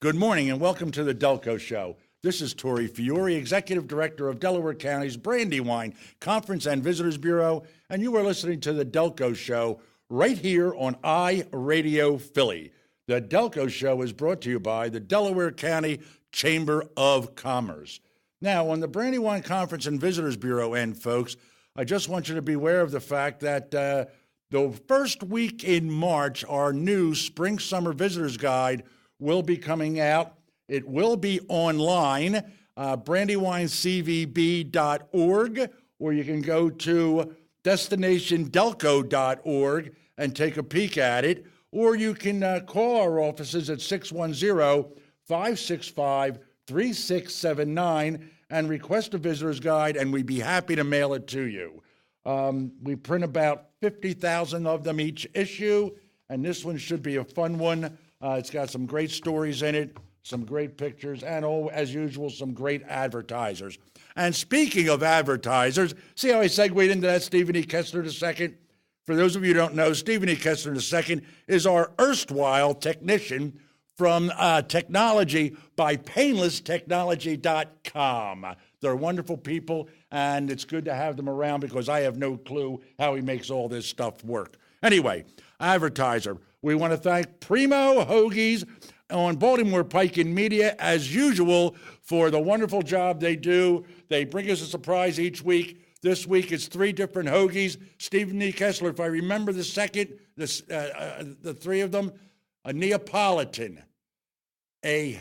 Good morning and welcome to the Delco Show. This is Fiore, Executive Director of Delaware County's Brandywine Conference and Visitors Bureau, and you are listening to the Delco Show right here on iRadio Philly. The Delco Show is brought to you by the Delaware County Chamber of Commerce. Now, on the Brandywine Conference and Visitors Bureau end, folks, I just want you to be aware of the fact that the first week in March, our new Spring-Summer Visitors Guide will be coming out. It will be online, brandywinecvb.org, or you can go to destinationdelco.org and take a peek at it, or you can call our offices at 610-565-3679 and request a visitor's guide, and we'd be happy to mail it to you. We print about 50,000 of them each issue, and this one should be a fun one. It's got some great stories in it, some great pictures, and, as usual, some great advertisers. And speaking of advertisers, see how I segued into that, Stephen E. Kessler II? For those of you who don't know, Stephen E. Kessler II is our erstwhile technician from Technology by PainlessTechnology.com. They're wonderful people, and it's good to have them around because I have no clue how he makes all this stuff work. Anyway, advertiser. We want to thank Primo Hoagies on Baltimore Pike in Media, as usual, for the wonderful job they do. They bring us a surprise each week. This week it's 3 different hoagies. Stephen E. Kessler, if I remember the three of them, a Neapolitan, a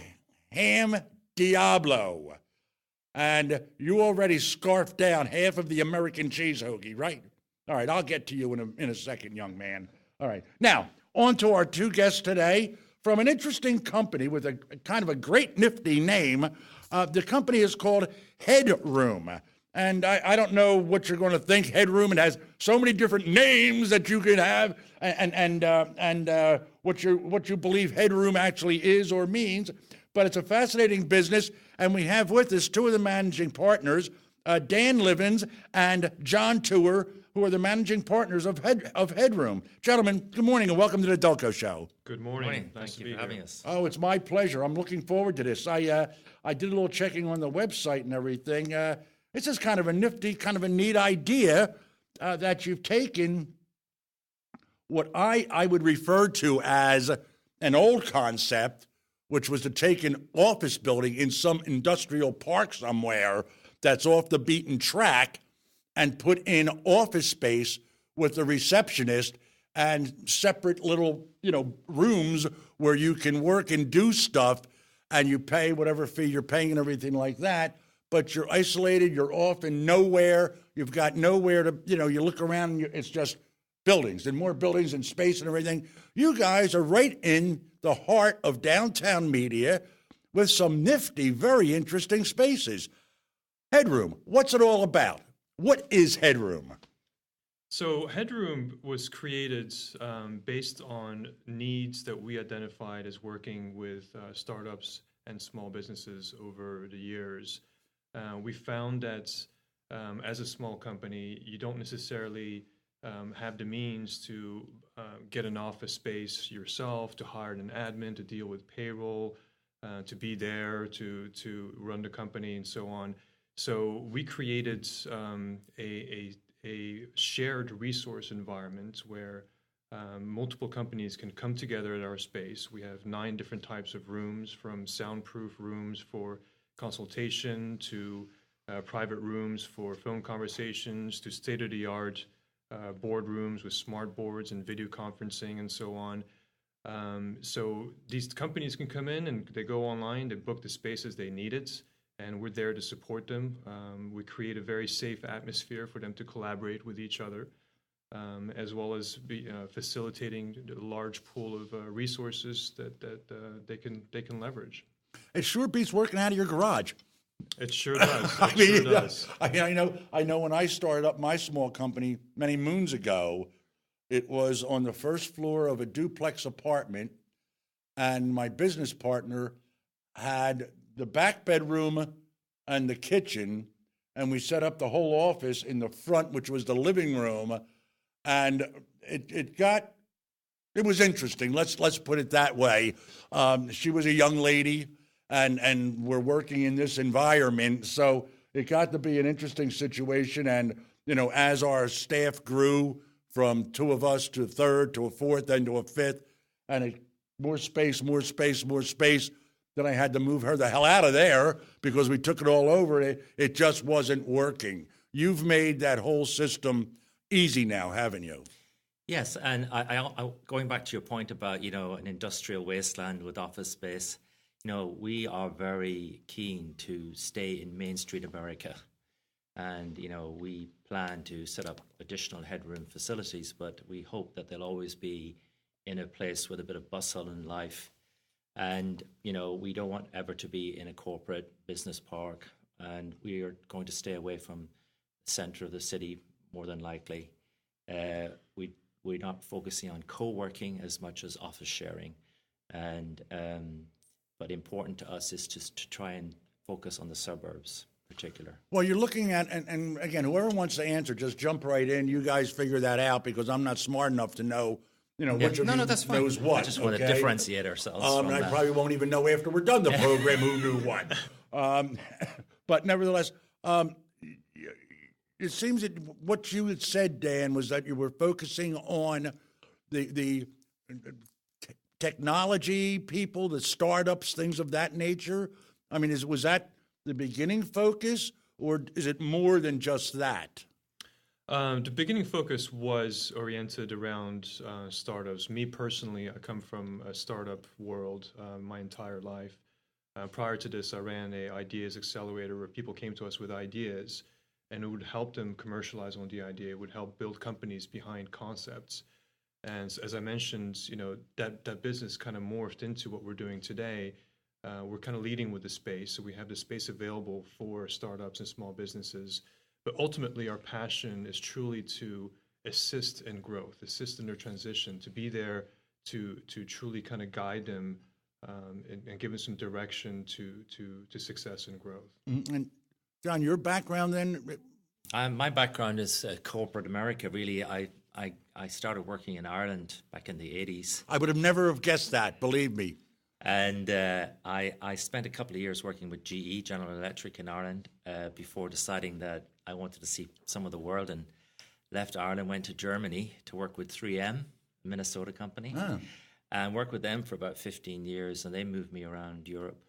ham Diablo, and you already scarfed down half of the American cheese hoagie, right? All right, I'll get to you in a second, young man. All right, now, on to our 2 guests today from an interesting company with a kind of a great nifty name. The company is called Headroom. And I don't know what you're going to think. Headroom, it has so many different names that you can have, and what you believe Headroom actually is or means. But it's a fascinating business, and we have with us 2 of the managing partners, Dan Lievens and John Tooher, who are the managing partners of Headroom. Gentlemen, good morning and welcome to the Delco Show. Good morning. Nice to be here. Having us. Oh, it's my pleasure. I'm looking forward to this. I did a little checking on the website and everything. This is kind of a nifty, kind of a neat idea that you've taken what I would refer to as an old concept, which was to take an office building in some industrial park somewhere that's off the beaten track and put in office space with the receptionist and separate little, rooms where you can work and do stuff, and you pay whatever fee you're paying and everything like that. But you're isolated, you're off in nowhere, you've got nowhere to, you look around and it's just buildings and more buildings and space and everything. You guys are right in the heart of downtown media with some nifty, very interesting spaces. Headroom, what's it all about? What is Headroom? So Headroom was created based on needs that we identified as working with startups and small businesses over the years. We found that as a small company, you don't necessarily have the means to get an office space yourself, to hire an admin, to deal with payroll, to be there, to run the company, and so on. So we created a shared resource environment where multiple companies can come together at our space. We have 9 different types of rooms, from soundproof rooms for consultation to private rooms for phone conversations to state-of-the-art boardrooms with smart boards and video conferencing and so on. So these companies can come in and they go online, they book the spaces they needed, and we're there to support them. We create a very safe atmosphere for them to collaborate with each other, as well as be facilitating a large pool of resources that they can leverage. It sure beats working out of your garage. It sure does. Sure does. I know when I started up my small company many moons ago, it was on the first floor of a duplex apartment, and my business partner had the back bedroom and the kitchen, and we set up the whole office in the front, which was the living room, and it got It was interesting. Let's put it that way. She was a young lady, and we're working in this environment, so it got to be an interesting situation. And as our staff grew from two of us to a third, to a fourth, then to a fifth, and more space, then I had to move her the hell out of there because we took it all over. It just wasn't working. You've made that whole system easy now, haven't you? Yes, and I going back to your point about an industrial wasteland with office space, we are very keen to stay in Main Street America, and we plan to set up additional headroom facilities, but we hope that they'll always be in a place with a bit of bustle and life, and we don't want ever to be in a corporate business park, and we are going to stay away from the center of the city more than likely. We're not focusing on co-working as much as office sharing, and but important to us is to try and focus on the suburbs in particular. Well, you're looking at, and again, whoever wants to answer, just jump right in. You guys figure that out because I'm not smart enough to know, which of you that's fine. knows what. I just want to differentiate ourselves from and I that. probably won't even know after we're done the program who knew what. But nevertheless, it seems that what you had said, Dan, was that you were focusing on the technology people, the startups, things of that nature. I mean, was that the beginning focus, or is it more than just that? The beginning focus was oriented around startups. Me personally, I come from a startup world my entire life. Prior to this, I ran a ideas accelerator where people came to us with ideas, and it would help them commercialize on the idea. It would help build companies behind concepts. And as I mentioned, that business kind of morphed into what we're doing today. We're kind of leading with the space, so we have the space available for startups and small businesses. But ultimately, our passion is truly to assist in growth, assist in their transition, to be there to truly kind of guide them and give them some direction to success and growth. And John, your background then? My background is corporate America, really. I started working in Ireland back in the 80s. I would have never have guessed that, believe me. And I spent a couple of years working with GE, General Electric, in Ireland before deciding that I wanted to see some of the world, and left Ireland, went to Germany to work with 3M, a Minnesota company, and worked with them for about 15 years. And they moved me around Europe,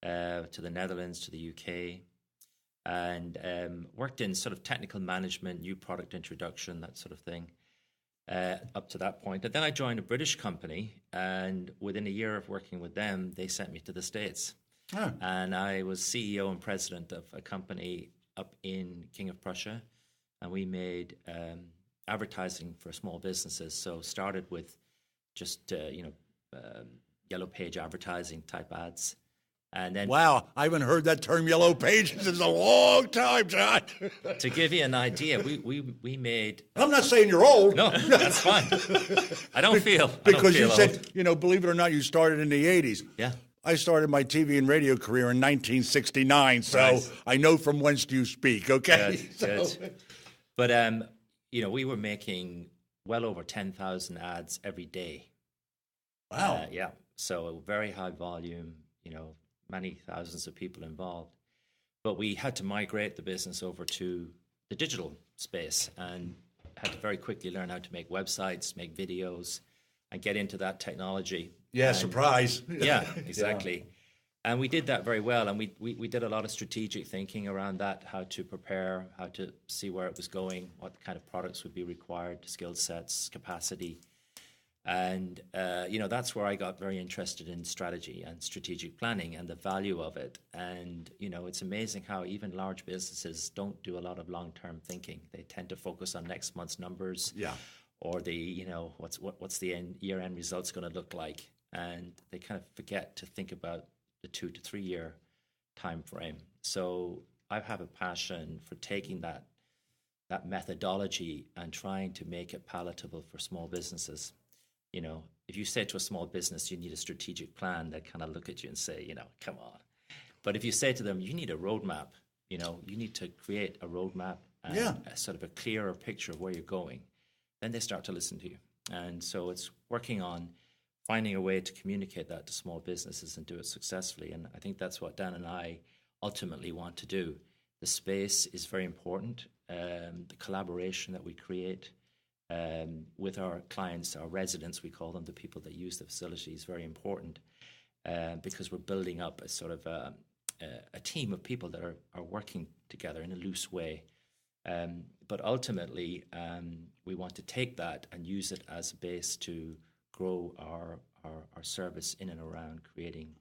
to the Netherlands, to the UK, and worked in sort of technical management, new product introduction, that sort of thing. Up to that point. And then I joined a British company, and within a year of working with them, they sent me to the States. And I was CEO and president of a company up in King of Prussia, and we made advertising for small businesses. So started with just, yellow page advertising type ads. And then, wow, I haven't heard that term yellow pages in a long time, John. To give you an idea, we made... I'm not saying you're old. No, that's fine. I don't feel Because you old. said, believe it or not, you started in the 80s. Yeah. I started my TV and radio career in 1969, so nice. I know from whence do you speak, okay? Good. But, we were making well over 10,000 ads every day. Wow. Yeah, so a very high volume, many thousands of people involved. But we had to migrate the business over to the digital space and had to very quickly learn how to make websites, make videos, and get into that technology. Yeah, surprise. Yeah, exactly. Yeah. And we did that very well. And we did a lot of strategic thinking around that, how to prepare, how to see where it was going, what kind of products would be required, skill sets, capacity. And, that's where I got very interested in strategy and strategic planning and the value of it. And, it's amazing how even large businesses don't do a lot of long-term thinking. They tend to focus on next month's numbers. Yeah. Or the, what's the year-end results going to look like? And they kind of forget to think about the 2 to 3 year time frame. So I have a passion for taking that methodology and trying to make it palatable for small businesses. If you say to a small business, you need a strategic plan, they kind of look at you and say, come on. But if you say to them, you need a roadmap, you need to create a roadmap and a sort of a clearer picture of where you're going, then they start to listen to you. And so it's working on finding a way to communicate that to small businesses and do it successfully. And I think that's what Dan and I ultimately want to do. The space is very important. The collaboration that we create with our clients, our residents, we call them, the people that use the facility, is very important because we're building up a sort of a team of people that are working together in a loose way. But ultimately, we want to take that and use it as a base to grow our service in and around creating,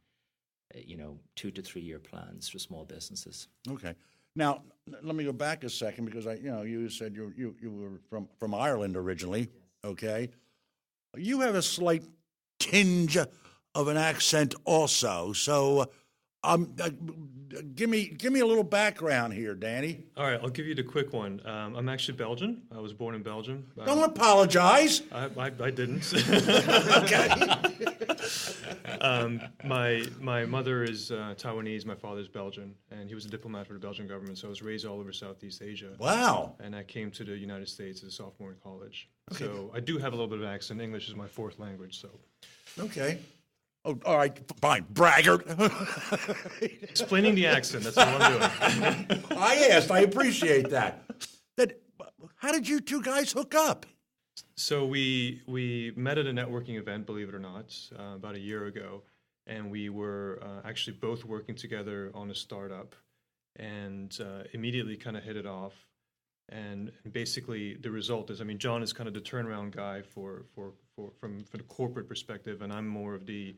2 to 3 year plans for small businesses. Okay. Now, let me go back a second because you said you were from Ireland originally. Okay. You have a slight tinge of an accent also. So, give me a little background here, Danny. All right, I'll give you the quick one. I'm actually Belgian. I was born in Belgium. Don't apologize. I didn't. Okay. My mother is Taiwanese. My father's Belgian, and he was a diplomat for the Belgian government. So I was raised all over Southeast Asia. Wow. And I came to the United States as a sophomore in college. Okay. So I do have a little bit of accent. English is my fourth language. So. Okay. Oh, all right, fine, braggart. Explaining the accent, that's what I'm doing. I asked, I appreciate that. How did you two guys hook up? So we met at a networking event, believe it or not, about a year ago, and we were actually both working together on a startup, and immediately kind of hit it off. And basically, the result is, John is kind of the turnaround guy from the corporate perspective, and I'm more of the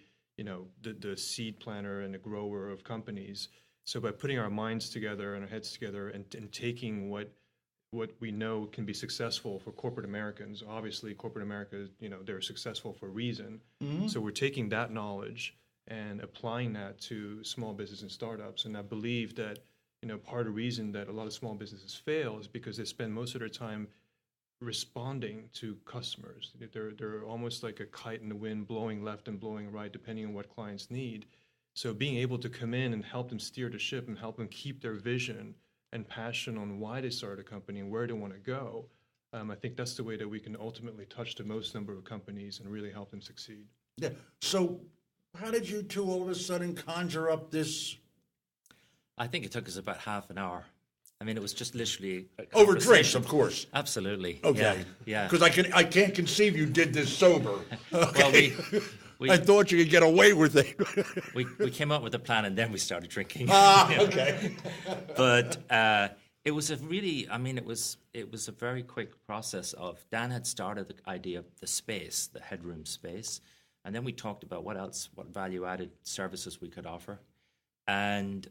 seed planner and the grower of companies. So by putting our minds together and our heads together and taking what we know can be successful for corporate Americans, obviously corporate America, they're successful for a reason. Mm-hmm. So we're taking that knowledge and applying that to small business and startups. And I believe that, part of the reason that a lot of small businesses fail is because they spend most of their time responding to customers. They're almost like a kite in the wind, blowing left and blowing right, depending on what clients need. So being able to come in and help them steer the ship and help them keep their vision and passion on why they started a company and where they want to go, I think that's the way that we can ultimately touch the most number of companies and really help them succeed. Yeah. So how did you two all of a sudden conjure up this? I think it took us about half an hour. It was just literally over drinks, of course. Absolutely. Okay. Yeah. Because I can't conceive you did this sober. Okay. Well, I thought you could get away with it. we came up with a plan and then we started drinking. Okay. But it was it was a very quick process of Dan had started the idea of the space, the headroom space, and then we talked about what value-added services we could offer, and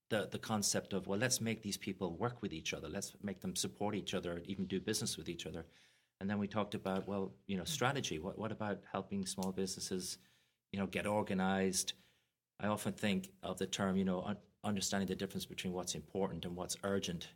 the concept of, well, let's make these people work with each other. Let's make them support each other, even do business with each other. And then we talked about, strategy. What about helping small businesses, get organized? I often think of the term, understanding the difference between what's important and what's urgent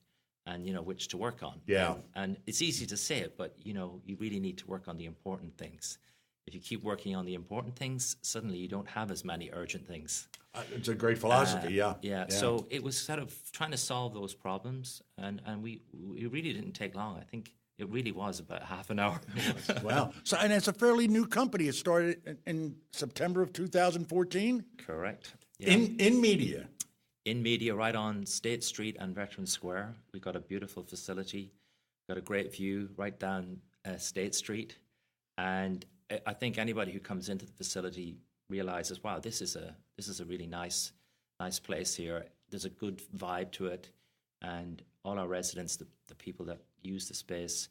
and, which to work on. Yeah. And it's easy to say it, but, you really need to work on the important things. If you keep working on the important things, suddenly you don't have as many urgent things. It's a great philosophy, yeah. So it was sort of trying to solve those problems, and we really didn't take long. I think it really was about half an hour. Wow. So, and it's a fairly new company. It started in September of 2014? Correct. Yeah. In media? In media, right on State Street and Veterans Square. We've got a beautiful facility, got a great view right down State Street, and I think anybody who comes into the facility realizes, wow, this is a really nice place here. There's a good vibe to it, and all our residents, the people that use the space,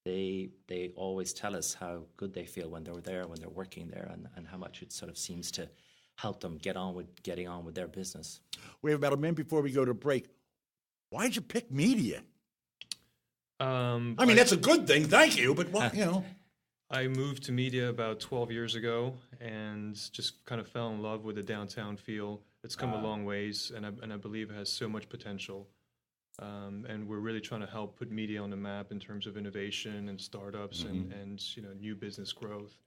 they always tell us how good they feel when they're there, when they're working there, and how much it sort of seems to help them getting on with their business. We have about a minute before we go to break. Why'd you pick media? That's a good thing, thank you, but I moved to media about 12 years ago and just kind of fell in love with the downtown feel. It's come a long ways, and I believe it has so much potential. And we're really trying to help put media on the map in terms of innovation and startups and new business growth.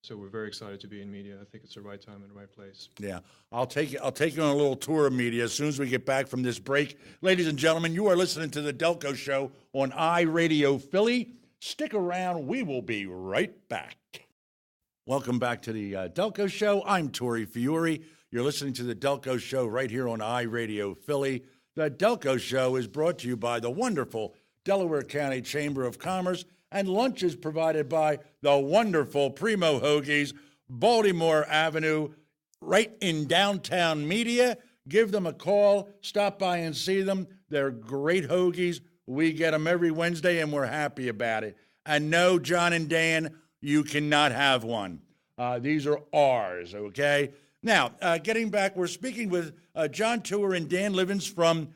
So we're very excited to be in media. I think it's the right time and the right place. Yeah, I'll take you on a little tour of media as soon as we get back from this break. Ladies and gentlemen, you are listening to the Delco Show on iRadio Philly. Stick around. We will be right back. Welcome back to the Delco Show. I'm Tori Fiore. You're listening to the Delco Show right here on iRadio Philly. The Delco Show is brought to you by the wonderful Delaware County Chamber of Commerce, and lunch is provided by the wonderful Primo Hoagies, Baltimore Avenue, right in downtown Media. Give them a call. Stop by and see them. They're great hoagies. We get them every Wednesday, and we're happy about it. And no, John and Dan, you cannot have one. These are ours, okay? Now, getting back, we're speaking with John Tooher and Dan Lievens from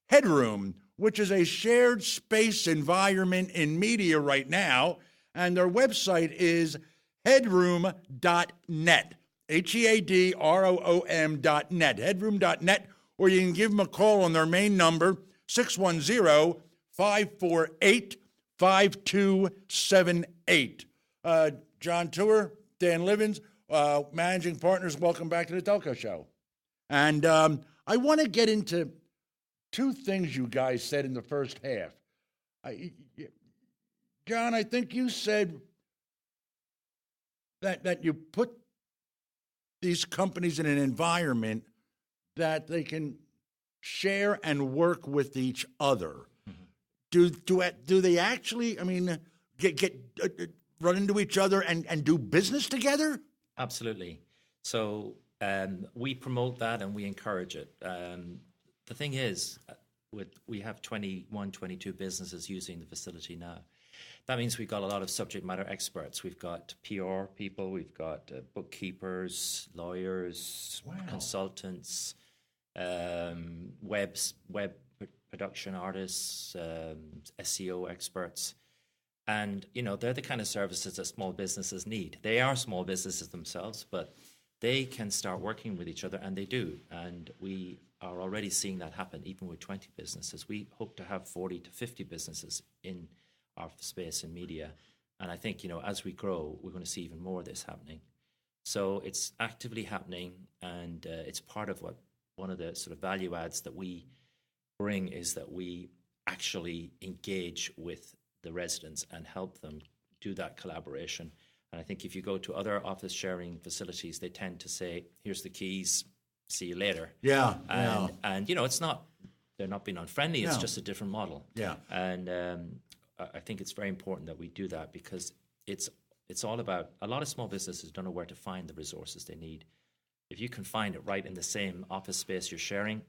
Headroom, which is a shared space environment in media right now, and their website is headroom.net, headroom.net, headroom.net, or you can give them a call on their main number, 610-548-5278. John Tooher, Dan Lievens, managing partners, welcome back to the Delco Show. And I want to get into two things you guys said in the first half. John, I think you said that you put these companies in an environment that they can share and work with each other. Mm-hmm. Do they actually, get run into each other and do business together? Absolutely. So we promote that and we encourage it. The thing is, we have 21, 22 businesses using the facility now. That means we've got a lot of subject matter experts. We've got PR people, we've got bookkeepers, lawyers, consultants, web production artists, SEO experts. And, they're the kind of services that small businesses need. They are small businesses themselves, but they can start working with each other, and they do. And we are already seeing that happen, even with 20 businesses. We hope to have 40 to 50 businesses in our space in media. And I think, as we grow, we're going to see even more of this happening. So it's actively happening, and it's part of what one of the sort of value adds that we bring is that we actually engage with the residents and help them do that collaboration. And I think if you go to other office sharing facilities, they tend to say, here's the keys, see you later. Yeah. And it's not, they're not being unfriendly, it's just a different model. Yeah. And I think it's very important that we do that because it's all about, a lot of small businesses don't know where to find the resources they need. If you can find it right in the same office space you're sharing,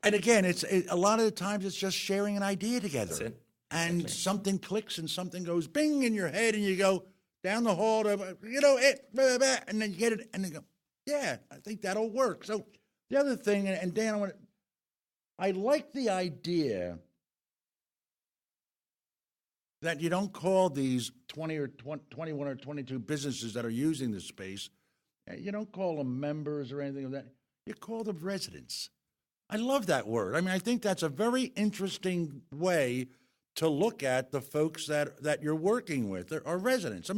And again, a lot of the times it's just sharing an idea together. That's it. And Exactly. something clicks and something goes bing in your head and you go down the hall to, blah, blah, and then you get it and then go, yeah, I think that'll work. So the other thing, and Dan, I like the idea that you don't call these 20 or 21 or 22 businesses that are using the space, you don't call them members or anything like that. You call them residents. I love that word. I think that's a very interesting way to look at the folks that you're working with, are residents.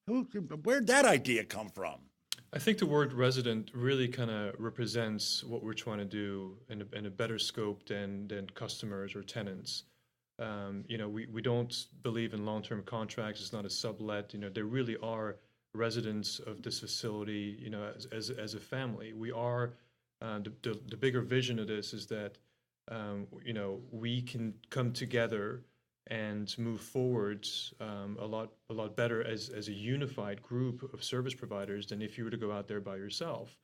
Where'd that idea come from? I think the word resident really kind of represents what we're trying to do in a better scope than customers or tenants. We don't believe in long-term contracts. It's not a sublet. There really are residents of this facility, as a family. We are, the bigger vision of this is that, we can come together and move forward a lot better as a unified group of service providers than if you were to go out there by yourself.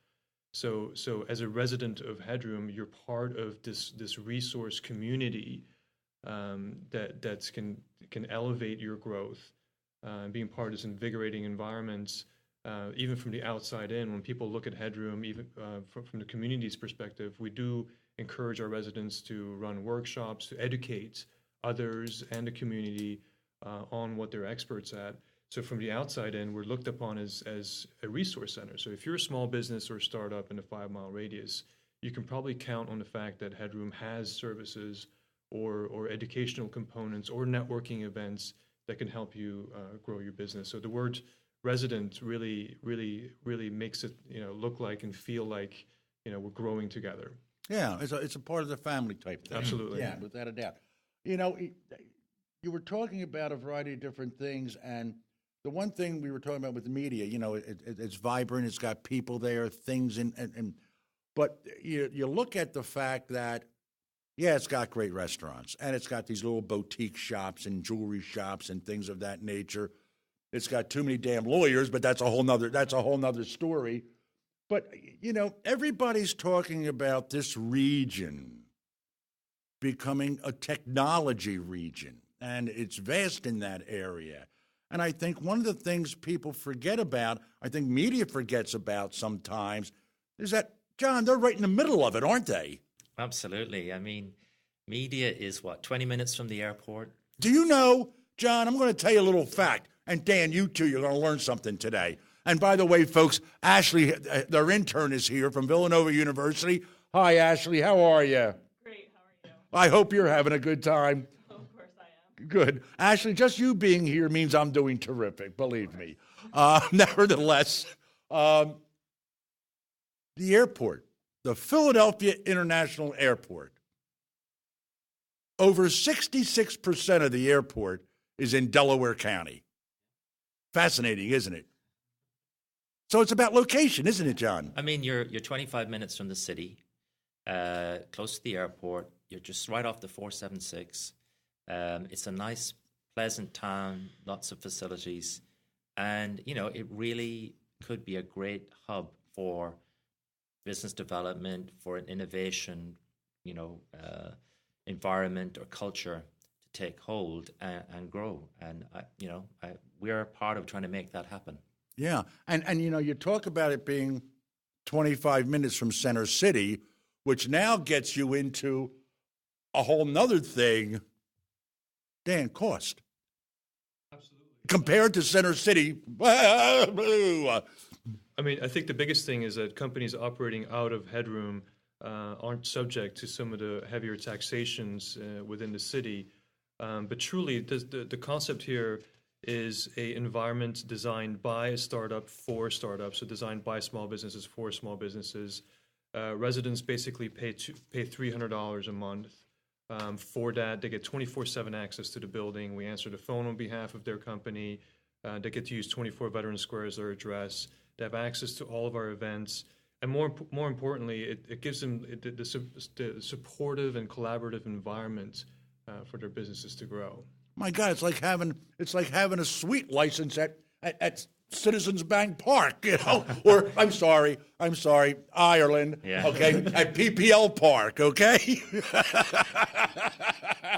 So as a resident of Headroom, you're part of this resource community that can elevate your growth. Being part of this invigorating environments, even from the outside in, when people look at Headroom, even from the community's perspective, we do encourage our residents to run workshops, to educate others and the community on what they're experts at. So from the outside in, we're looked upon as a resource center. So if you're a small business or startup in a 5-mile radius, you can probably count on the fact that Headroom has services or educational components or networking events that can help you grow your business. So the word resident really makes it look like and feel like we're growing together. Yeah, it's a part of the family type thing. Absolutely. Yeah, without a doubt. you were talking about a variety of different things, and the one thing we were talking about with the media, it's vibrant, it's got people there, things, but you look at the fact that, yeah, it's got great restaurants, and it's got these little boutique shops and jewelry shops and things of that nature. It's got too many damn lawyers, but that's a whole nother story. But, everybody's talking about this region becoming a technology region, and it's vast in that area. And I think one of the things people forget about, I think media forgets about sometimes, is that, John, they're right in the middle of it, aren't they? Absolutely. I mean, media is 20 minutes from the airport? Do you know, John, I'm going to tell you a little fact. And Dan, you too, you're going to learn something today. And by the way, folks, Ashley, their intern, is here from Villanova University. Hi, Ashley. How are you? Great. How are you? I hope you're having a good time. Of course I am. Good. Ashley, just you being here means I'm doing terrific, believe me. Nevertheless, the airport, the Philadelphia International Airport, over 66% of the airport is in Delaware County. Fascinating, isn't it? So it's about location, isn't it, John? I mean, you're 25 minutes from the city, close to the airport. You're just right off the 476. It's a nice, pleasant town, lots of facilities. And, it really could be a great hub for business development, for an innovation, environment or culture to take hold and grow. And, we're a part of trying to make that happen. Yeah. And you talk about it being 25 minutes from Center City, which now gets you into a whole nother thing. Dan, cost. Absolutely. Compared to Center City. I mean, I think the biggest thing is that companies operating out of headroom aren't subject to some of the heavier taxations within the city. But truly, the concept here is a environment designed by a startup for startups, so designed by small businesses for small businesses. Residents basically pay $300 a month. For that, they get 24/7 access to the building. We answer the phone on behalf of their company. They get to use 24 Veterans Square as their address. They have access to all of our events. And more importantly, it gives them the supportive and collaborative environment for their businesses to grow. My God, it's like having a suite license at Citizens Bank Park, or I'm sorry, Ireland, Yeah. okay, at PPL Park, okay.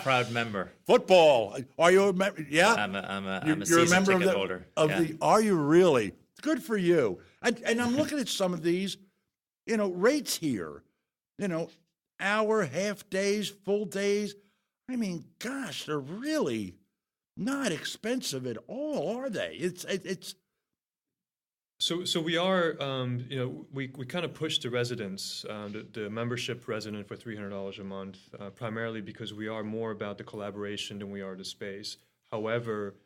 Proud member. Football, are you a member? Yeah, I'm a you're a season member ticket of holder. Are you really? Good for you. And I'm looking at some of these, rates here, hour, half days, full days. I mean, gosh, they're really not expensive at all, are they? It's. So we are, we kind of push the residents, the membership resident for $300 a month, primarily because we are more about the collaboration than we are the space. However,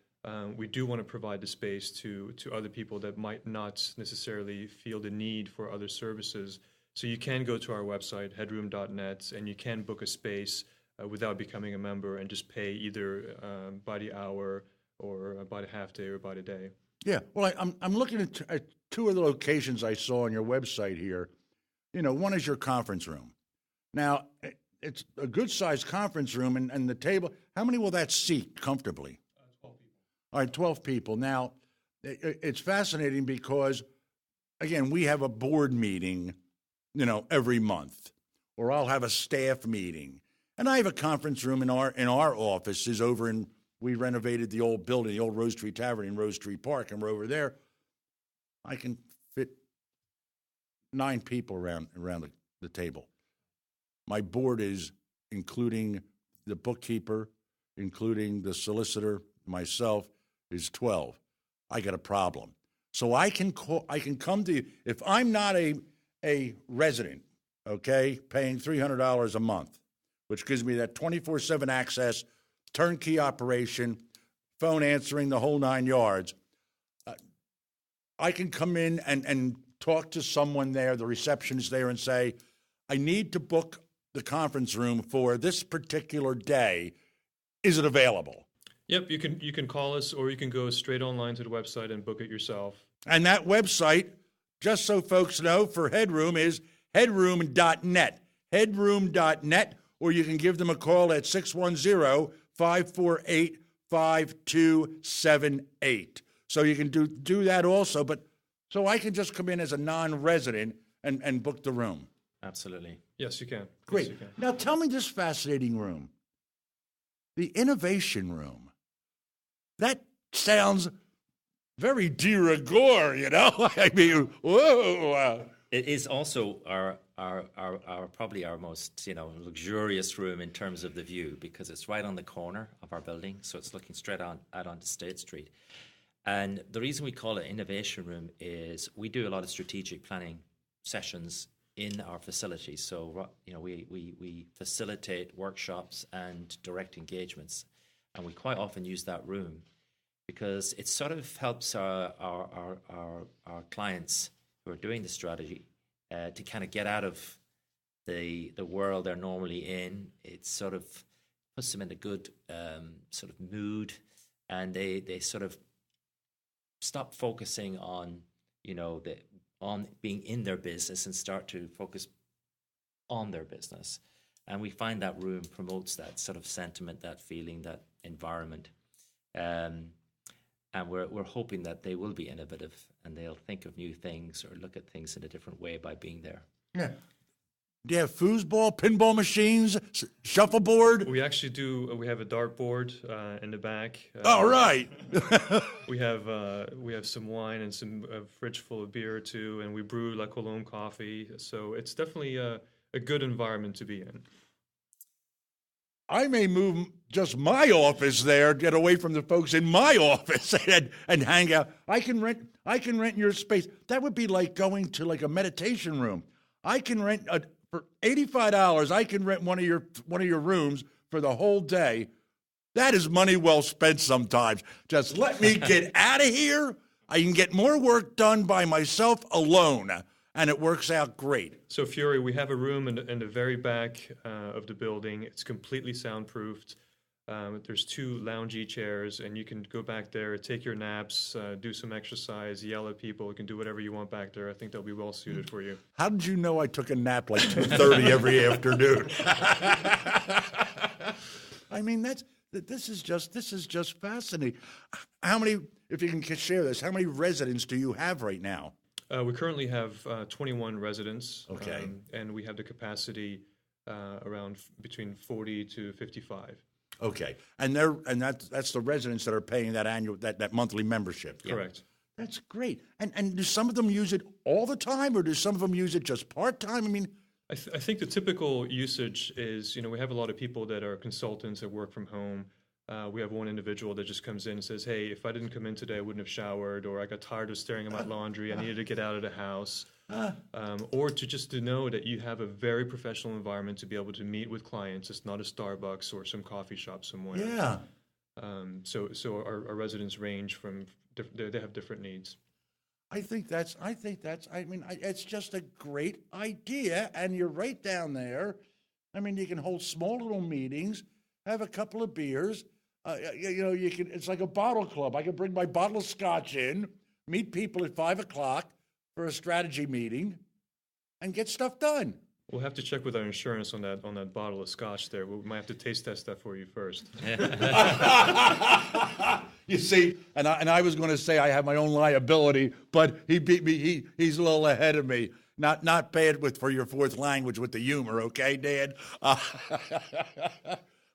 we do want to provide the space to other people that might not necessarily feel the need for other services. So you can go to our website, headroom.net, and you can book a space without becoming a member and just pay either by the hour or by the half day or by the day. Yeah, well, I'm looking at two of the locations I saw on your website here. One is your conference room. Now, it's a good-sized conference room, and the table, how many will that seat comfortably? 12 people. All right, 12 people. Now, it's fascinating because, again, we have a board meeting, every month, or I'll have a staff meeting. And I have a conference room in our offices over in, we renovated the old building, the old Rose Tree Tavern in Rose Tree Park, and we're over there. I can fit 9 people around the table. My board is including the bookkeeper, including the solicitor, myself, is 12. I got a problem. So I can come to you, if I'm not a resident, okay, paying $300 a month, which gives me that 24/7 access, turnkey operation, phone answering, the whole 9 yards. I can come in and talk to someone there, the receptionist there, and say, I need to book the conference room for this particular day. Is it available? Yep, you can call us, or you can go straight online to the website and book it yourself. And that website, just so folks know, for Headroom is headroom.net. Headroom.net, or you can give them a call at 610-548-5278. So you can do that also, but so I can just come in as a non-resident and book the room. Absolutely. Yes, you can. Great. Yes, you can. Now tell me this fascinating room. The innovation room. That sounds very de rigueur, you know? I mean, whoa. It is also our probably our most luxurious room in terms of the view, because it's right on the corner of our building, so it's looking straight out onto State Street. And the reason we call it innovation room is we do a lot of strategic planning sessions in our facilities. So we facilitate workshops and direct engagements, and we quite often use that room because it sort of helps our clients who are doing the strategy to kind of get out of the world they're normally in. It sort of puts them in a good sort of mood, and they sort of stop focusing on on being in their business and start to focus on their business. And we find that room promotes that sort of sentiment, that feeling, that environment. And we're hoping that they will be innovative and they'll think of new things or look at things in a different way by being there. Yeah. Do you have foosball, pinball machines, shuffleboard? We actually do. We have a dartboard in the back. All right. We have some wine and some fridge full of beer too, and we brew La Colombe coffee. So it's definitely a good environment to be in. I may move just my office there, get away from the folks in my office, and hang out. I can rent your space. That would be like going to like a meditation room. I can rent for $85. I can rent one of your rooms for the whole day. That is money well spent sometimes. Just let me get out of here. I can get more work done by myself alone, and it works out great. So, Fiore, we have a room in the very back of the building. It's completely soundproofed. There's 2 loungy chairs, and you can go back there, take your naps, do some exercise, yell at people. You can do whatever you want back there. I think they'll be well suited for you. How did you know I took a nap like 2:30 every afternoon? I mean, this is just fascinating. How many, if you can share this, how many residents do you have right now? We currently have 21 residents. Okay. And we have the capacity around between 40 to 55. Okay, and that's the residents that are paying that monthly membership. Correct. That's great. And do some of them use it all the time, or do some of them use it just part time? I mean, I think the typical usage is, we have a lot of people that are consultants that work from home. We have one individual that just comes in and says, "Hey, if I didn't come in today, I wouldn't have showered," or "I got tired of staring at my laundry. I needed to get out of the house." Or to know that you have a very professional environment to be able to meet with clients. It's not a Starbucks or some coffee shop somewhere. Yeah. So our residents range from they have different needs. I think that's. I mean, it's just a great idea, and you're right down there. I mean, you can hold small little meetings, have a couple of beers. You can. It's like a bottle club. I can bring my bottle of scotch in, meet people at 5:00 for a strategy meeting, and get stuff done. We'll have to check with our insurance on that bottle of scotch there. We might have to taste test that for you first. You see, and I was going to say I have my own liability, but he beat me. He's a little ahead of me. Not bad for your fourth language with the humor, okay, Dad?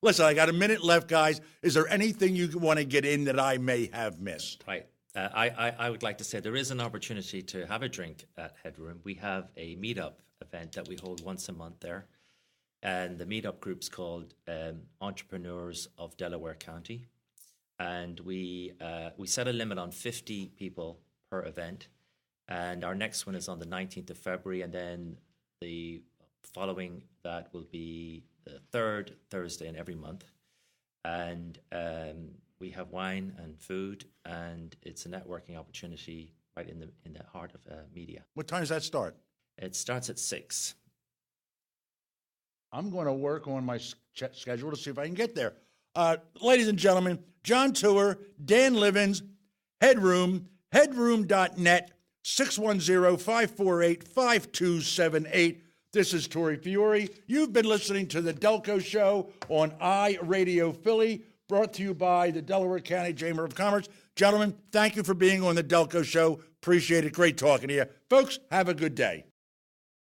Listen, I got a minute left, guys. Is there anything you want to get in that I may have missed? Right. I would like to say there is an opportunity to have a drink at Headroom. We have a meetup event that we hold once a month there. And the meetup group's called Entrepreneurs of Delaware County. And we set a limit on 50 people per event. And our next one is on the 19th of February. And then the following that will be the 3rd Thursday in every month. And we have wine and food, and it's a networking opportunity right in the heart of media. What time does that start? It starts at 6. I'm going to work on my schedule to see if I can get there. Ladies and gentlemen, John Tooher, Dan Lievens, Headroom, headroom.net, 610-548-5278. This is Tori Fiore. You've been listening to The Delco Show on iRadio Philly, brought to you by the Delaware County Chamber of Commerce. Gentlemen, thank you for being on The Delco Show. Appreciate it. Great talking to you. Folks, have a good day.